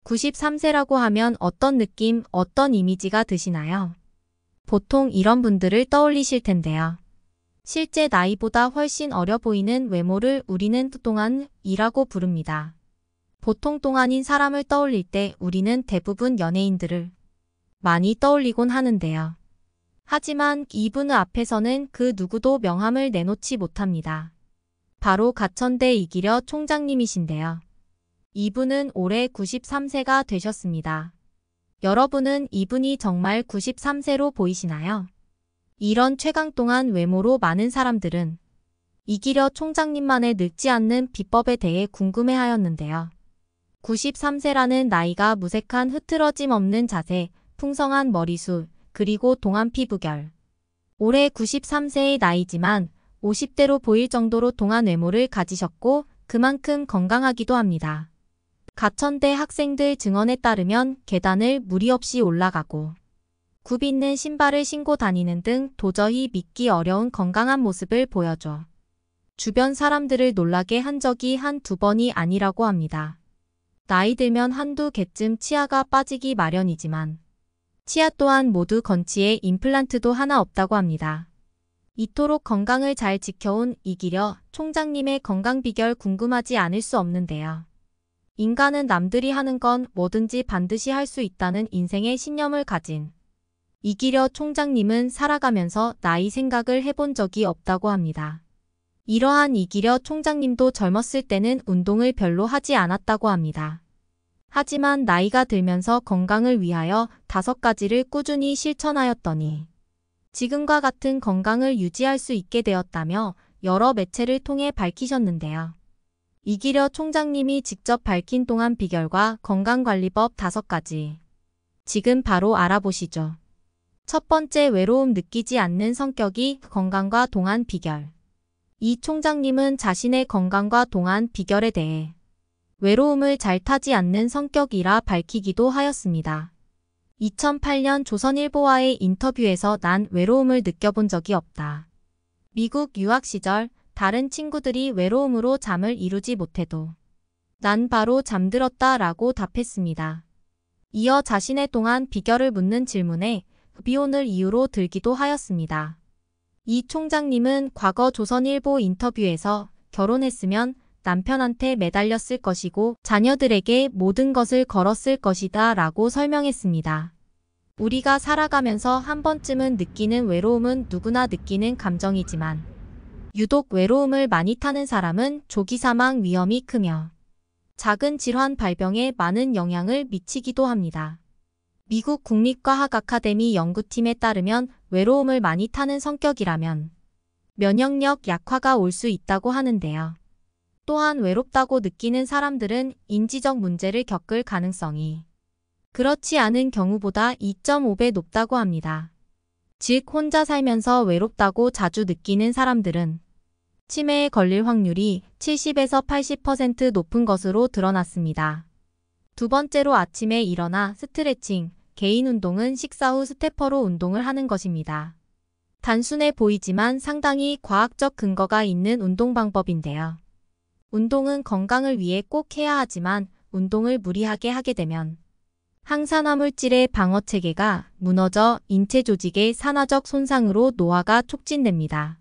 93세라고 하면 어떤 느낌, 어떤 이미지가 드시나요? 보통 이런 분들을 떠올리실 텐데요. 실제 나이보다 훨씬 어려 보이는 외모를 우리는 똥안이라고 부릅니다. 보통 똥안인 사람을 떠올릴 때 우리는 대부분 연예인들을 많이 떠올리곤 하는데요. 하지만 이분 앞에서는 그 누구도 명함을 내놓지 못합니다. 바로 가천대 이기려 총장님이신데요. 이분은 올해 93세가 되셨습니다. 여러분은 이분이 정말 93세로 보이시나요? 이런 최강동안 외모로 많은 사람들은 이기려 총장님만의 늙지 않는 비법에 대해 궁금해하였는데요. 93세라는 나이가 무색한 흐트러짐 없는 자세, 풍성한 머리숱, 그리고 동안 피부결. 올해 93세의 나이지만 50대로 보일 정도로 동안 외모를 가지셨고 그만큼 건강하기도 합니다. 가천대 학생들 증언에 따르면 계단을 무리 없이 올라가고 굽 있는 신발을 신고 다니는 등 도저히 믿기 어려운 건강한 모습을 보여줘 주변 사람들을 놀라게 한 적이 한두 번이 아니라고 합니다. 나이 들면 한두 개쯤 치아가 빠지기 마련이지만 치아 또한 모두 건치에 임플란트도 하나 없다고 합니다. 이토록 건강을 잘 지켜온 이기려 총장님의 건강 비결 궁금하지 않을 수 없는데요. 인간은 남들이 하는 건 뭐든지 반드시 할 수 있다는 인생의 신념을 가진 이기려 총장님은 살아가면서 나이 생각을 해본 적이 없다고 합니다. 이러한 이기려 총장님도 젊었을 때는 운동을 별로 하지 않았다고 합니다. 하지만 나이가 들면서 건강을 위하여 5가지를 꾸준히 실천하였더니 지금과 같은 건강을 유지할 수 있게 되었다며 여러 매체를 통해 밝히셨는데요. 이기려 총장님이 직접 밝힌 동안 비결과 건강관리법 5가지. 지금 바로 알아보시죠. 첫 번째, 외로움 느끼지 않는 성격이 건강과 동안 비결. 이 총장님은 자신의 건강과 동안 비결에 대해 외로움을 잘 타지 않는 성격이라 밝히기도 하였습니다. 2008년 조선일보와의 인터뷰에서 난 외로움을 느껴본 적이 없다. 미국 유학 시절 다른 친구들이 외로움으로 잠을 이루지 못해도 난 바로 잠들었다 라고 답했습니다. 이어 자신의 동안 비결을 묻는 질문에 비혼을 이유로 들기도 하였습니다. 이 총장님은 과거 조선일보 인터뷰에서 결혼했으면 남편한테 매달렸을 것이고 자녀들에게 모든 것을 걸었을 것이다 라고 설명했습니다. 우리가 살아가면서 한 번쯤은 느끼는 외로움은 누구나 느끼는 감정이지만 유독 외로움을 많이 타는 사람은 조기 사망 위험이 크며 작은 질환 발병에 많은 영향을 미치기도 합니다. 미국 국립과학 아카데미 연구팀에 따르면 외로움을 많이 타는 성격이라면 면역력 약화가 올 수 있다고 하는데요. 또한 외롭다고 느끼는 사람들은 인지적 문제를 겪을 가능성이 그렇지 않은 경우보다 2.5배 높다고 합니다. 즉 혼자 살면서 외롭다고 자주 느끼는 사람들은 치매에 걸릴 확률이 70에서 80% 높은 것으로 드러났습니다. 두 번째로 아침에 일어나 스트레칭, 개인 운동은 식사 후 스테퍼로 운동을 하는 것입니다. 단순해 보이지만 상당히 과학적 근거가 있는 운동 방법인데요. 운동은 건강을 위해 꼭 해야 하지만 운동을 무리하게 하게 되면 항산화 물질의 방어 체계가 무너져 인체 조직의 산화적 손상으로 노화가 촉진됩니다.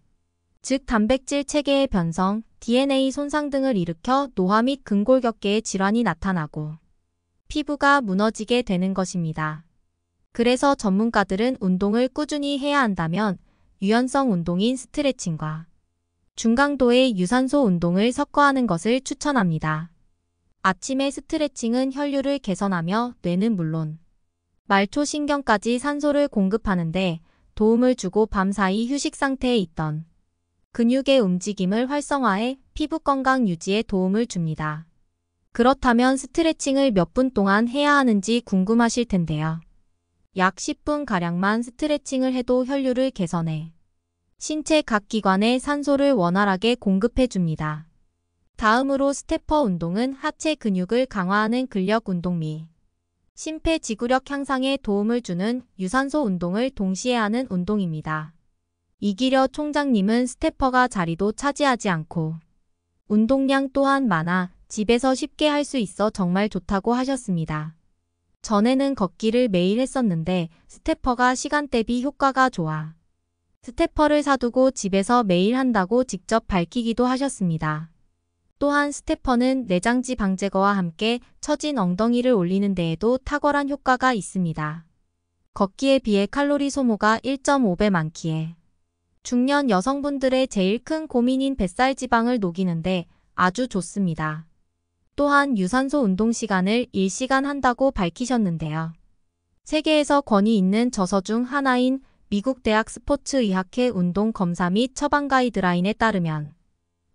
즉 단백질 체계의 변성, DNA 손상 등을 일으켜 노화 및 근골격계의 질환이 나타나고 피부가 무너지게 되는 것입니다. 그래서 전문가들은 운동을 꾸준히 해야 한다면 유연성 운동인 스트레칭과 중강도의 유산소 운동을 섞어 하는 것을 추천합니다. 아침에 스트레칭은 혈류를 개선하며 뇌는 물론 말초신경까지 산소를 공급하는데 도움을 주고 밤사이 휴식 상태에 있던 근육의 움직임을 활성화해 피부 건강 유지에 도움을 줍니다. 그렇다면 스트레칭을 몇 분 동안 해야 하는지 궁금하실 텐데요. 약 10분가량만 스트레칭을 해도 혈류를 개선해 신체 각 기관에 산소를 원활하게 공급해 줍니다. 다음으로 스테퍼 운동은 하체 근육을 강화하는 근력 운동 및 심폐지구력 향상에 도움을 주는 유산소 운동을 동시에 하는 운동입니다. 이기려 총장님은 스테퍼가 자리도 차지하지 않고 운동량 또한 많아 집에서 쉽게 할 수 있어 정말 좋다고 하셨습니다. 전에는 걷기를 매일 했었는데 스태퍼가 시간 대비 효과가 좋아. 스태퍼를 사두고 집에서 매일 한다고 직접 밝히기도 하셨습니다. 또한 스태퍼는 내장지 방제거와 함께 처진 엉덩이를 올리는 데에도 탁월한 효과가 있습니다. 걷기에 비해 칼로리 소모가 1.5배 많기에 중년 여성분들의 제일 큰 고민인 뱃살 지방을 녹이는데 아주 좋습니다. 또한 유산소 운동 시간을 1시간 한다고 밝히셨는데요. 세계에서 권위 있는 저서 중 하나인 미국 대학 스포츠의학회 운동 검사 및 처방 가이드라인에 따르면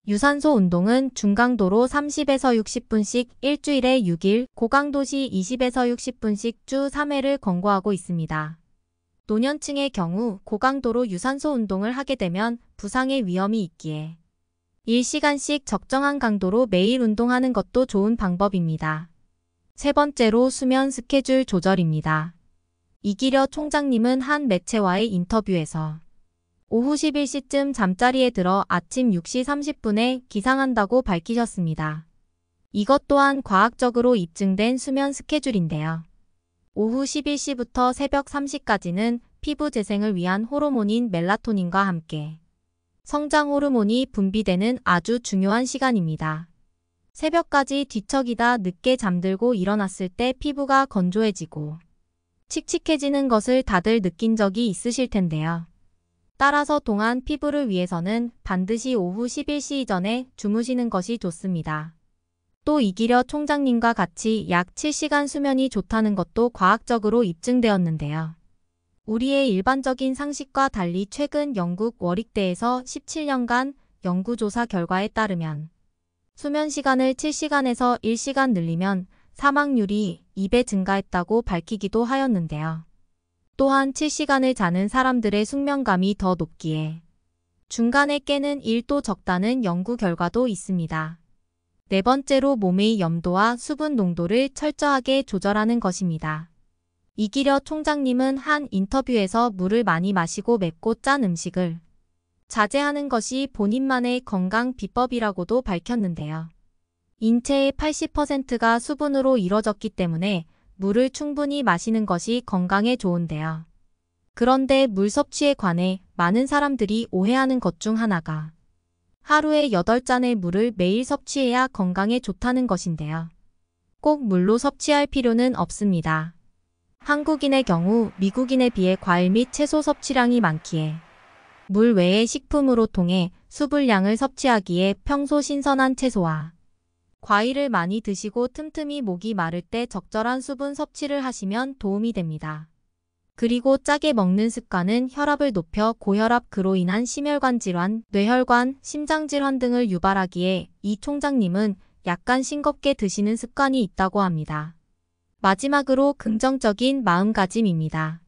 유산소 운동은 중강도로 30에서 60분씩 일주일에 6일, 고강도 시 20에서 60분씩 주 3회를 권고하고 있습니다. 노년층의 경우 고강도로 유산소 운동을 하게 되면 부상의 위험이 있기에 1시간씩 적정한 강도로 매일 운동하는 것도 좋은 방법입니다. 세 번째로 수면 스케줄 조절입니다. 이기려 총장님은 한 매체와의 인터뷰에서 오후 11시쯤 잠자리에 들어 아침 6시 30분에 기상한다고 밝히셨습니다. 이것 또한 과학적으로 입증된 수면 스케줄인데요. 오후 11시부터 새벽 3시까지는 피부 재생을 위한 호르몬인 멜라토닌과 함께 성장 호르몬이 분비되는 아주 중요한 시간입니다. 새벽까지 뒤척이다 늦게 잠들고 일어났을 때 피부가 건조해지고 칙칙해지는 것을 다들 느낀 적이 있으실 텐데요. 따라서 동안 피부를 위해서는 반드시 오후 11시 이전에 주무시는 것이 좋습니다. 또 이기려 총장님과 같이 약 7시간 수면이 좋다는 것도 과학적으로 입증되었는데요. 우리의 일반적인 상식과 달리 최근 영국 워릭대에서 17년간 연구조사 결과에 따르면 수면 시간을 7시간에서 1시간 늘리면 사망률이 2배 증가했다고 밝히기도 하였는데요. 또한 7시간을 자는 사람들의 숙면감이 더 높기에 중간에 깨는 일도 적다는 연구 결과도 있습니다. 네 번째로 몸의 염도와 수분 농도를 철저하게 조절하는 것입니다. 이기려 총장님은 한 인터뷰에서 물을 많이 마시고 맵고 짠 음식을 자제하는 것이 본인만의 건강 비법이라고도 밝혔는데요. 인체의 80%가 수분으로 이루어졌기 때문에 물을 충분히 마시는 것이 건강에 좋은데요. 그런데 물 섭취에 관해 많은 사람들이 오해하는 것 중 하나가 하루에 8잔의 물을 매일 섭취해야 건강에 좋다는 것인데요. 꼭 물로 섭취할 필요는 없습니다. 한국인의 경우 미국인에 비해 과일 및 채소 섭취량이 많기에 물 외의 식품으로 통해 수분량을 섭취하기에 평소 신선한 채소와 과일을 많이 드시고 틈틈이 목이 마를 때 적절한 수분 섭취를 하시면 도움이 됩니다. 그리고 짜게 먹는 습관은 혈압을 높여 고혈압 그로 인한 심혈관 질환, 뇌혈관, 심장질환 등을 유발하기에 이 총장님은 약간 싱겁게 드시는 습관이 있다고 합니다. 마지막으로 긍정적인 마음가짐입니다.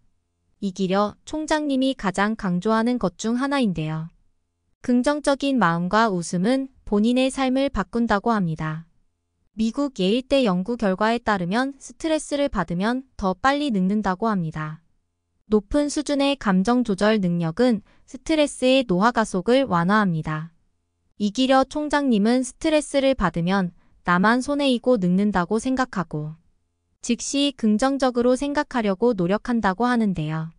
이기려 총장님이 가장 강조하는 것 중 하나인데요. 긍정적인 마음과 웃음은 본인의 삶을 바꾼다고 합니다. 미국 예일대 연구 결과에 따르면 스트레스를 받으면 더 빨리 늙는다고 합니다. 높은 수준의 감정 조절 능력은 스트레스의 노화 가속을 완화합니다. 이기려 총장님은 스트레스를 받으면 나만 손해이고 늙는다고 생각하고 즉시 긍정적으로 생각하려고 노력한다고 하는데요.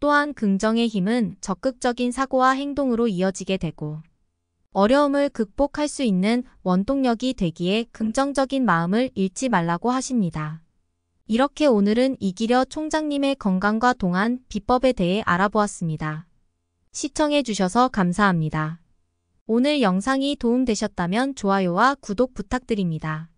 또한 긍정의 힘은 적극적인 사고와 행동으로 이어지게 되고 어려움을 극복할 수 있는 원동력이 되기에 긍정적인 마음을 잃지 말라고 하십니다. 이렇게 오늘은 이기려 총장님의 건강과 동안 비법에 대해 알아보았습니다. 시청해주셔서 감사합니다. 오늘 영상이 도움되셨다면 좋아요와 구독 부탁드립니다.